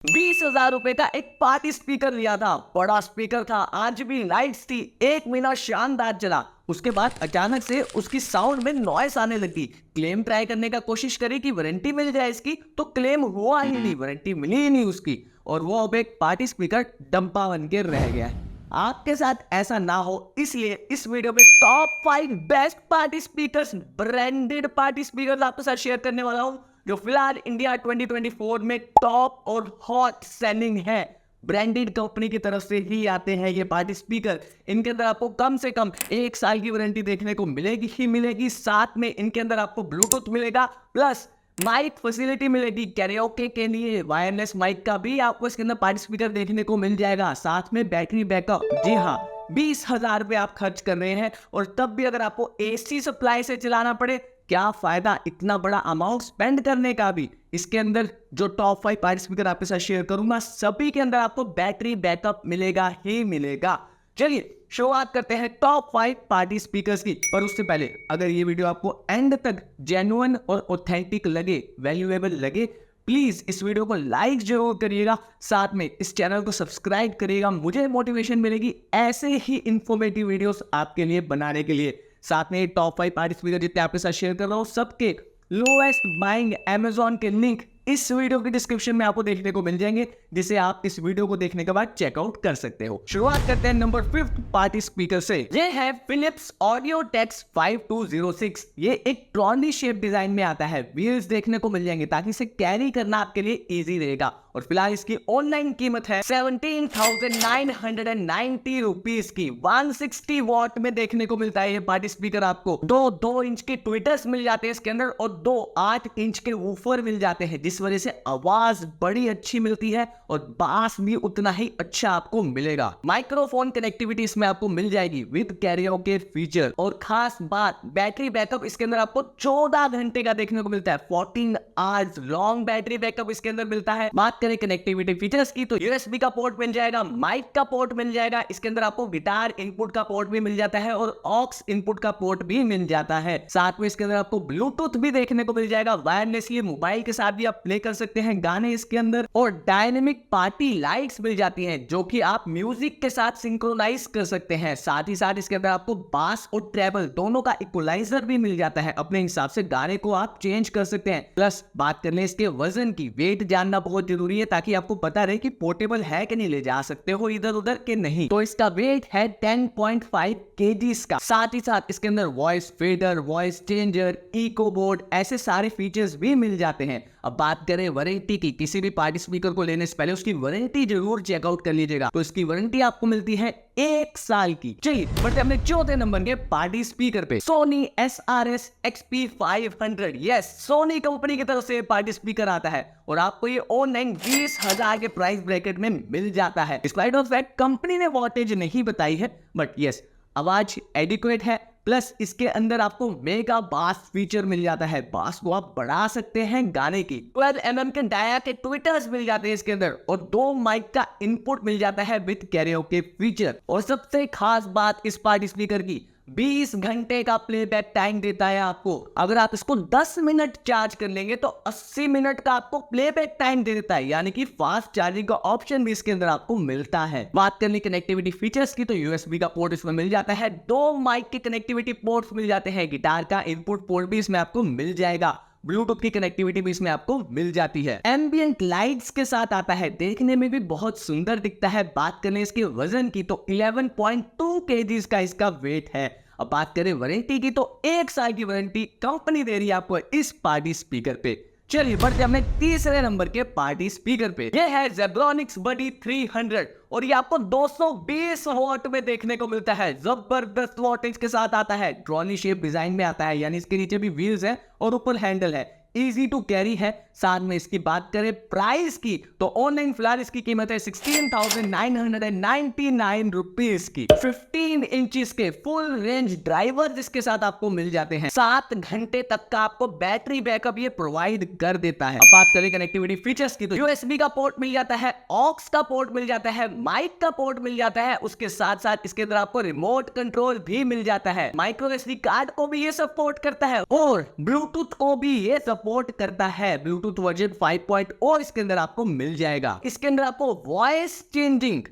20,000 रुपए का एक पार्टी स्पीकर लिया था। बड़ा स्पीकर था, आज भी लाइट्स थी, 1 महीना शानदार चला। उसके बाद अचानक से उसकी साउंड में नॉइस आने लगी। क्लेम ट्राई करने का कोशिश करी कि वारंटी मिल जाए इसकी, तो क्लेम हुआ ही नहीं, वारंटी मिली ही नहीं उसकी, और वो अब एक पार्टी स्पीकर डंपा बन के रह गया है। आपके साथ ऐसा ना हो इसलिए इस वीडियो में top 5 best party speakers, branded party speakers आपके साथ शेयर करने वाला हूं, जो फिलहाल इंडिया 2024 में टॉप और हॉट सेलिंग है। ब्रांडेड कंपनी की तरफ से ही आते हैं ये पार्टी स्पीकर। इनके अंदर आपको कम से कम 1 साल की वारंटी देखने को मिलेगी ही मिलेगी। साथ में इनके अंदर आपको ब्लूटूथ मिलेगा, प्लस माइक फैसिलिटी मिलेगी। कैरियोके के लिए वायरलेस माइक का भी आपको इसके अंदर पार्टी स्पीकर देखने को मिल जाएगा। साथ में बैटरी बैकअप, जी हाँ, 20,000 रुपये आप खर्च कर रहे हैं और तब भी अगर आपको एसी सप्लाई से चलाना पड़े, क्या फायदा इतना बड़ा अमाउंट स्पेंड करने का भी। इसके अंदर जो टॉप 5 पार्टी स्पीकर आपके साथ शेयर करूंगा, सभी के अंदर आपको बैटरी बैकअप मिलेगा ही मिलेगा। चलिए शुरुआत करते हैं टॉप 5 पार्टी स्पीकर्स की। पर उससे पहले अगर ये वीडियो आपको एंड तक जेन्युइन और ऑथेंटिक लगे, वैल्यूएबल लगे, प्लीज इस वीडियो को लाइक जरूर करिएगा। साथ में इस चैनल को सब्सक्राइब करिएगा, मुझे मोटिवेशन मिलेगी ऐसे ही इंफॉर्मेटिव वीडियोस आपके लिए बनाने के लिए। साथ में टॉप 5 पार्टी स्पीकर जितने आपके साथ शेयर कर रहा हूँ, सबके लोएस्ट बाइंग अमेजॉन के लिंक इस वीडियो की डिस्क्रिप्शन में आपको देखने को मिल जाएंगे, जिसे आप इस वीडियो को देखने के बाद चेकआउट कर सकते हो। शुरुआत करते हैं नंबर 5 पार्टी स्पीकर से। ये है फिलिप्स ऑडियोटेक्स 5206। ये एक ट्रॉली शेप डिजाइन में आता है। व्हील्स देखने को मिल जाएंगे ताकि इसे कैरी करना आपके लिए इजी रहेगा। और फिलहाल इसकी ऑनलाइन कीमत है 17,990 रुपीज की। 160 वॉट में देखने को मिलता है ये पार्टी स्पीकर। आपको 2 इंच के ट्विटर्स मिल जाते हैं इसके अंदर और 2 8 इंच के वूफर मिल जाते हैं, जिस वजह से आवाज बड़ी अच्छी मिलती है और बास भी उतना ही अच्छा आपको मिलेगा। माइक्रोफोन कनेक्टिविटी इसमें आपको मिल जाएगी विद कैरियोके फीचर। और खास बात, बैटरी बैकअप इसके अंदर आपको 14 घंटे का देखने को मिलता है। 14 आवर्स लॉन्ग बैटरी बैकअप इसके अंदर मिलता है। बात करें कनेक्टिविटी फीचर्स की, तो यूएसबी का पोर्ट मिल जाएगा, माइक का पोर्ट मिल जाएगा, इसके अंदर आपको गिटार इनपुट का पोर्ट भी मिल जाता है और ऑक्स इनपुट का पोर्ट भी मिल जाता है। साथ में इसके अंदर आपको ब्लूटूथ भी देखने को मिल जाएगा। वायरलेसली मोबाइल के साथ भी आप प्ले कर सकते हैं गाने इसके अंदर। और डायनेमिक पार्टी लाइट्स मिल जाती हैं, जो कि आप म्यूजिक के साथ सिंक्रोनाइज कर सकते हैं। साथ ही साथ इसके अंदर आपको बास और ट्रेबल दोनों का इक्वलाइजर भी मिल जाता है। अपने हिसाब से गाने को आप चेंज कर सकते हैं। प्लस बात कर ले इसके वजन की, वेट जानना बहुत जरूरी है ताकि आपको पता रहे कि पोर्टेबल है कि नहीं, ले जा सकते हो इधर उधर के नहीं। तो इसका वेट है 10.5 kgs का। साथ ही साथ इसके अंदर voice fader, voice changer, echo board, ऐसे सारे फीचर्स भी मिल जाते हैं। अब बात करें वारंटी की, किसी भी पार्टी स्पीकर को लेने से पहले उसकी वारंटी जरूर चेकआउट कर लीजिएगा। तो इसकी वारंटी आपको मिलती है 1 साल की। चलिए बढ़ते अपने चौथे नंबर के पार्टी स्पीकर पे। Sony SRS XP500। Yes, Sony company की तरफ से पार्टी स्पीकर आता है और आपको ये ऑनलाइन 20,000 के प्राइस ब्रैकेट में मिल जाता है। डिस्पाइट ऑफ फैक्ट कंपनी ने वॉटेज नहीं बताई है, बट यस, आवाज एडिक्वेट है। प्लस इसके अंदर आपको मेगा बास फीचर मिल जाता है। बास को आप बढ़ा सकते हैं गाने की। 12 mm के डाया के ट्विटर्स मिल जाते हैं इसके अंदर और 2 माइक का इनपुट मिल जाता है विद कैरियोके फीचर। और सबसे खास बात इस पार्टी स्पीकर की, 20 घंटे का प्लेबैक टाइम देता है आपको। अगर आप इसको 10 मिनट चार्ज कर लेंगे तो 80 मिनट का आपको प्लेबैक टाइम दे देता है, यानी कि फास्ट चार्जिंग का ऑप्शन भी इसके अंदर आपको मिलता है। बात करने कनेक्टिविटी फीचर्स की, तो यूएसबी का पोर्ट इसमें मिल जाता है, 2 माइक के कनेक्टिविटी पोर्ट्स मिल जाते हैं, गिटार का इनपुट पोर्ट भी इसमें आपको मिल जाएगा, ब्लूटूथ की कनेक्टिविटी भी इसमें आपको मिल जाती है। एम्बियंट लाइट्स के साथ आता है, देखने में भी बहुत सुंदर दिखता है। बात करें इसके वजन की, तो 11.2 kgs का इसका वेट है। अब बात करें वारंटी की, तो 1 साल की वारंटी कंपनी दे रही है आपको इस पार्टी स्पीकर पे। चलिए बढ़ते अपने तीसरे नंबर के पार्टी स्पीकर पे। यह है Zebronics Buddy 300 और ये आपको 220 वॉट में देखने को मिलता है। जबरदस्त वॉटेज के साथ आता है। ट्रॉली शेप डिजाइन में आता है, यानी इसके नीचे भी व्हील्स है और ऊपर हैंडल है। इजी टू कैरी है। साथ में इसकी बात करें प्राइस की, तो ऑनलाइन फिलहाल इसकी कीमत है 16,999 रुपीज की। 15 इंचेस के फुल रेंज ड्राइवर जिसके साथ आपको मिल जाते हैं। 7 घंटे तक का आपको बैटरी बैकअप ये प्रोवाइड कर देता है। अब बात करें कनेक्टिविटी फीचर्स की, तो यूएसबी का पोर्ट मिल जाता है, ऑक्स का पोर्ट मिल जाता है, माइक का पोर्ट मिल जाता है। उसके साथ साथ इसके अंदर आपको रिमोट कंट्रोल भी मिल जाता है। माइक्रो एसडी कार्ड को भी ये सपोर्ट करता है और ब्लूटूथ को भी ये सपोर्ट करता है ब्लूटूथ वर्जन 5.0 इसके अंदर आपको मिल जाएगा। इसके अंदर आपको voice changing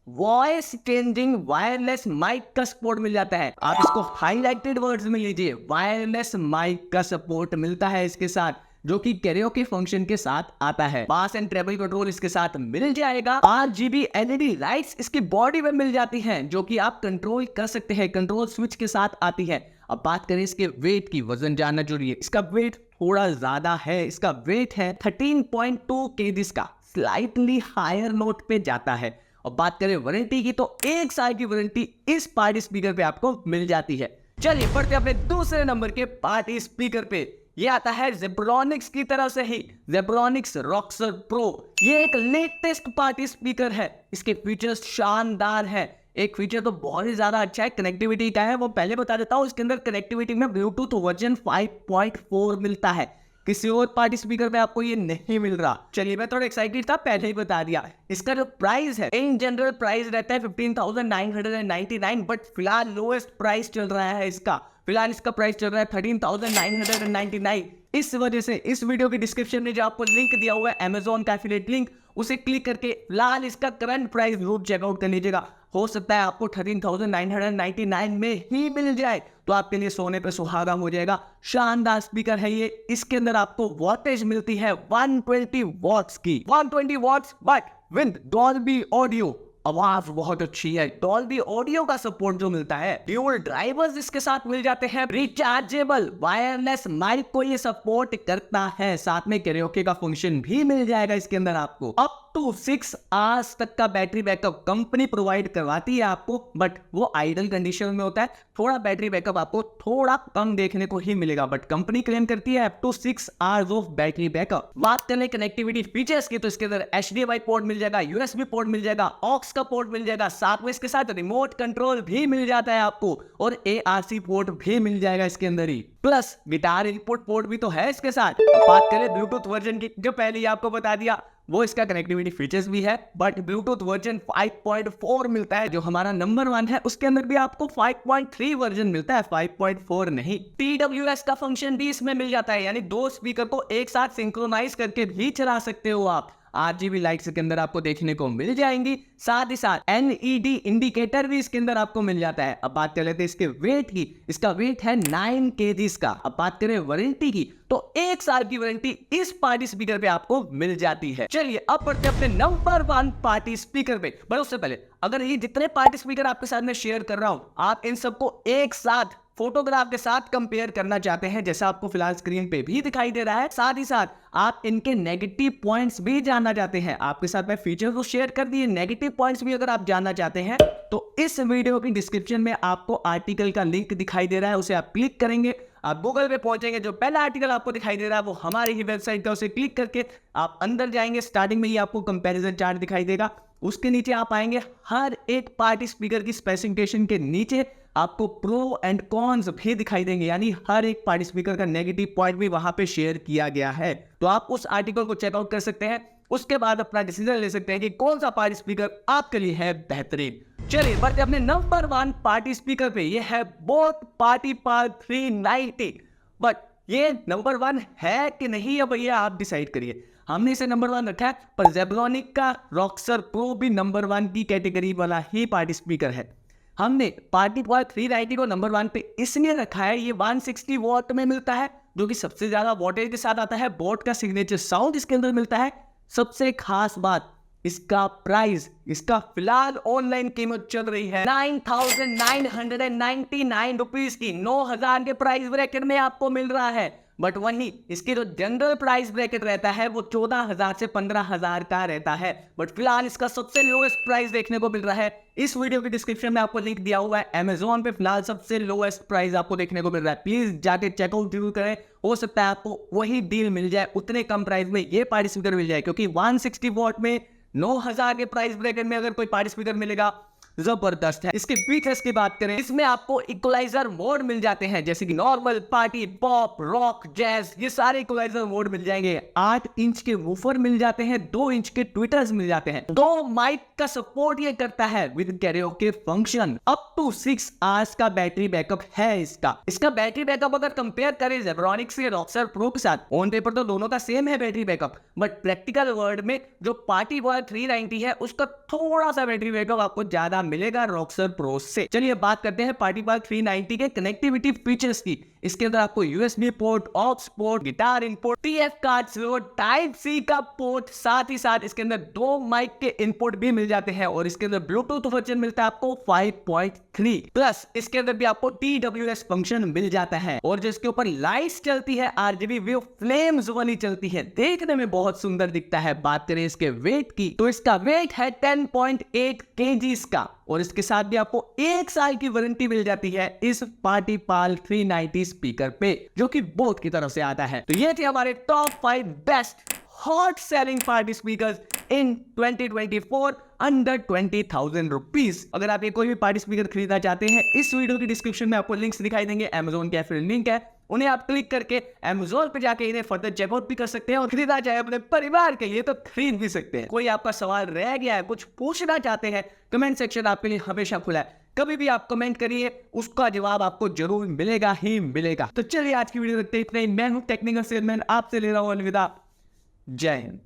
voice changing wireless mic का सपोर्ट मिल जाता है। आप इसको हाईलाइटेड वर्ड्स में लीजिए, वायरलेस माइक का सपोर्ट मिलता है इसके साथ, जो कि कैरियोके फंक्शन के साथ आता है। बास एंड ट्रेबल कंट्रोल इसके साथ मिल जाएगा। 8GB LED लाइट्स इसकी बॉडी में मिल जाती हैं, जो कि आप कंट्रोल कर सकते हैं, कंट्रोल स्विच के साथ आती है। अब बात करें इसके वेट की, वजन जानना जरूरी है। इसका वेट थोड़ा ज्यादा है, इसका वेट है 13.2 kg का, स्लाइटली हायर नोट पे जाता है। और बात करें वारंटी की, तो 1 साल की वारंटी इस पार्टी स्पीकर पे आपको मिल जाती है। चलिए बढ़ते अपने दूसरे नंबर के पार्टी स्पीकर पे। ये आता है जेब्रॉनिक्स की तरफ से ही, जेब्रॉनिक्स रॉक्सर प्रो। ये एक लेटेस्ट पार्टी स्पीकर है, इसके फीचर्स शानदार है। एक फीचर तो बहुत ही ज्यादा अच्छा है, कनेक्टिविटी का है, वो पहले बता देता हूँ। इसके अंदर कनेक्टिविटी में ब्लूटूथ वर्जन 5.4 मिलता है, किसी और पार्टी स्पीकर पे आपको ये नहीं मिल रहा। चलिए मैं थोड़ा एक्साइटेड था, पहले ही बता दिया। इसका जो प्राइस है, इन जनरल प्राइस रहता है 15,999, बट फिलहाल लोएस्ट प्राइस चल रहा है इसका। फिलहाल इसका प्राइस चल रहा है 13,999। इस वजह से इस वीडियो की डिस्क्रिप्शन में जो आपको लिंक दिया हुआ है Amazon का एफिलिएट लिंक, उसे क्लिक करके फिलहाल इसका करंट प्राइस जरूर चेकआउट कर लीजिएगा। हो सकता है आपको 13,999 में ही मिल जाए, तो आपके लिए सोने पे सुहागा हो जाएगा। शानदार स्पीकर है ये। इसके अंदर आपको वॉटेज मिलती है 120 वॉट्स की, 120 watts but with Dolby audio. आवाज बहुत अच्छी है, डॉल्बी ऑडियो का सपोर्ट जो मिलता है। ड्यूल ड्राइवर्स इसके साथ मिल जाते हैं। रिचार्जेबल वायरलेस माइक को ये सपोर्ट करता है, साथ में कैरियोके का फंक्शन भी मिल जाएगा इसके अंदर आपको। अप टू 6 आवर्स तक का बैटरी बैकअप कंपनी प्रोवाइड करवाती है आपको, बट वो आइडल कंडीशन में होता है। थोड़ा बैटरी बैकअप आपको थोड़ा कम देखने को ही मिलेगा, बट कंपनी क्लेम करती है up to 6 hours of battery backup. बात करें कनेक्टिविटी फीचर्स की, तो इसके अंदर HDMI पोर्ट मिल जाएगा, USB पोर्ट मिल जाएगा, ऑक्स का पोर्ट मिल जाएगा, साथ में इसके साथ रिमोट कंट्रोल भी मिल जाता है आपको, और ARC पोर्ट भी मिल जाएगा इसके अंदर ही। प्लस गिटार इनपुट पोर्ट भी तो है इसके साथ। बात करें ब्लूटूथ वर्जन की, जो पहले ही आपको बता दिया, वो इसका कनेक्टिविटी फीचर्स भी है, बट ब्लूटूथ वर्जन 5.4 मिलता है, जो हमारा नंबर 1 है। उसके अंदर भी आपको 5.3 वर्जन मिलता है, 5.4 नहीं। TWS का फंक्शन भी इसमें मिल जाता है, यानी 2 स्पीकर को एक साथ सिंक्रोनाइज करके भी चला सकते हो आप। RGB लाइट्स के अंदर आपको देखने को मिल जाएंगी, साथ ही साथ LED इंडिकेटर भी इसके अंदर आपको मिल जाता है। अब बात कर लेते हैं इसके वेट की, इसका वेट है 9 kg का। अब बात करें वारंटी की, तो 1 साल की वारंटी इस पार्टी स्पीकर पे आपको मिल जाती है। चलिए अब बढ़ते अपने नंबर 1 पार्टी स्पीकर पे। पर उससे पहले, अगर ये जितने पार्टी स्पीकर आपके साथ में शेयर कर रहा हूं, आप इन सबको एक साथ फोटोग्राफ के साथ कंपेयर करना चाहते हैं, जैसा आपको फिलहाल स्क्रीन पे भी दिखाई दे रहा है, साथ ही साथ आप इनके नेगेटिव पॉइंट्स भी जानना चाहते हैं, आपके साथ मैं फीचर को शेयर कर दिए, नेगेटिव पॉइंट्स भी अगर आप जानना चाहते हैं, तो इस वीडियो की डिस्क्रिप्शन में आपको आर्टिकल का लिंक दिखाई दे रहा है, उसे आप क्लिक करेंगे, आप गूगल पे पहुंचेंगे, जो पहला आर्टिकल आपको दिखाई दे रहा है वो हमारी ही वेबसाइट का, उसे क्लिक करके आप अंदर जाएंगे। स्टार्टिंग में ही आपको कंपैरिजन चार्ट दिखाई देगा, उसके नीचे आप आएंगे, हर एक पार्टी स्पीकर की स्पेसिफिकेशन के नीचे आपको प्रो एंड कॉन्स भी दिखाई देंगे, यानी हर एक पार्टी स्पीकर का नेगेटिव पॉइंट भी वहां पे शेयर किया गया है। तो आप उस आर्टिकल को चेकआउट कर सकते हैं, उसके बाद अपना डिसीजन ले सकते हैं कि कौन सा पार्टी स्पीकर आपके लिए है बेहतरीन। चलिए बढ़ते अपने नंबर 1 पार्टी स्पीकर पे। ये है बोट पार्टी पार्क 390, बट ये नंबर 1 है कि नहीं है भैया, आप डिसाइड करिए। हमने इसे नंबर 1 रखा है, पर जेब्रॉनिक का रॉक्सर प्रो भी नंबर 1 की कैटेगरी वाला ही पार्टी स्पीकर है। हमने पार्टी पार्क 390 को नंबर 1 पे इसलिए रखा है, ये 160 वॉट में मिलता है, जो कि सबसे ज्यादा वोल्टेज के साथ आता है। बोट का सिग्नेचर साउंड इसके अंदर मिलता है। सबसे खास बात, इसका प्राइस, इसका फिलहाल ऑनलाइन कीमत चल रही है 9,999 रुपीज की, 9,000 के प्राइस ब्रैकेट में आपको मिल रहा है। बट वहीं इसकी जो जनरल प्राइस ब्रैकेट रहता है वो 14,000 से 15,000 का रहता है, बट फिलहाल इसका सबसे लोएस्ट प्राइस देखने को मिल रहा है। इस वीडियो की डिस्क्रिप्शन में आपको लिंक दिया हुआ है, Amazon पे फिलहाल सबसे लोएस्ट प्राइस आपको देखने को मिल रहा है। प्लीज जाके चेकआउट जरूर करें, हो सकता है आपको वही डील मिल जाए, उतने कम प्राइस में ये पार्टी स्पीकर मिल जाए, क्योंकि 160 वॉट में 9,000 के प्राइस ब्रैकेट में अगर कोई पार्टी स्पीकर मिलेगा, जबरदस्त है। इसके फीचर्स की बात करें, इसमें आपको इक्वलाइजर मोड मिल जाते हैं, जैसे कि normal, party, pop, rock, jazz, ये सारे इक्वलाइजर मोड मिल जाएंगे। 8 इंच के वूफर मिल जाते हैं, 2 इंच के ट्विटर्स मिल जाते हैं, 2 माइक का सपोर्ट ये करता है with karaoke function. Up to 6 hours का बैटरी बैकअप है इसका बैटरी बैकअप अगर कंपेयर करें जेब्रॉनिक्स के रॉक्सर प्रो के साथ, ऑन पेपर तो दोनों का सेम है battery backup, but practical world में जो पार्टी बॉय 390 है उसका थोड़ा सा बैटरी बैकअप आपको ज्यादा मिलेगा रॉक्सर प्रो से। चलिए बात करते हैं पार्टी बॉय 390 के कनेक्टिविटी फीचर्स की। इसके अंदर आपको USB port, aux port, guitar input, TF card slot, type C का पोर्ट, साथ ही साथ इसके अंदर 2 माइक के इनपुट भी मिल जाते हैं और इसके अंदर ब्लूटूथ वर्जन मिलता है आपको 5.3 प्लस इसके अंदर भी आपको TWS फंक्शन मिल जाता है और जिसके ऊपर लाइट्स चलती है RGB व्यू फ्लेम्स वाली चलती है, देखने में बहुत सुंदर दिखता है। बात करें इसके वेट की तो इसका वेट है 10.8 kg का और इसके साथ भी आपको 1 साल की वारंटी मिल जाती है इस पार्टी पाल 390 स्पीकर पे, जो कि बोट की तरफ से आता है। तो ये थे हमारे top 5 best hot selling party speakers in 2024 under 20,000 rupees. अगर आप ये कोई भी पार्टी स्पीकर खरीदना चाहते हैं, इस वीडियो की डिस्क्रिप्शन में आपको लिंक्स दिखाई देंगे, अमेजोन के फिर लिंक है, उन्हें आप क्लिक करके अमेजोन पे जाके इन्हें फर्दर चेकआउट भी कर सकते हैं और खरीदना चाहे अपने परिवार के लिए तो खरीद भी सकते हैं। कोई आपका सवाल रह गया है, कुछ पूछना चाहते हैं, कमेंट सेक्शन आपके लिए हमेशा खुला है, कभी भी आप कमेंट करिए, उसका जवाब आपको जरूर मिलेगा ही मिलेगा। तो चलिए आज की वीडियो देखते हैं इतना ही। मैं हूं टेक्निकल सेलमैन, आपसे ले रहा हूं अलविदा। जय हिंद।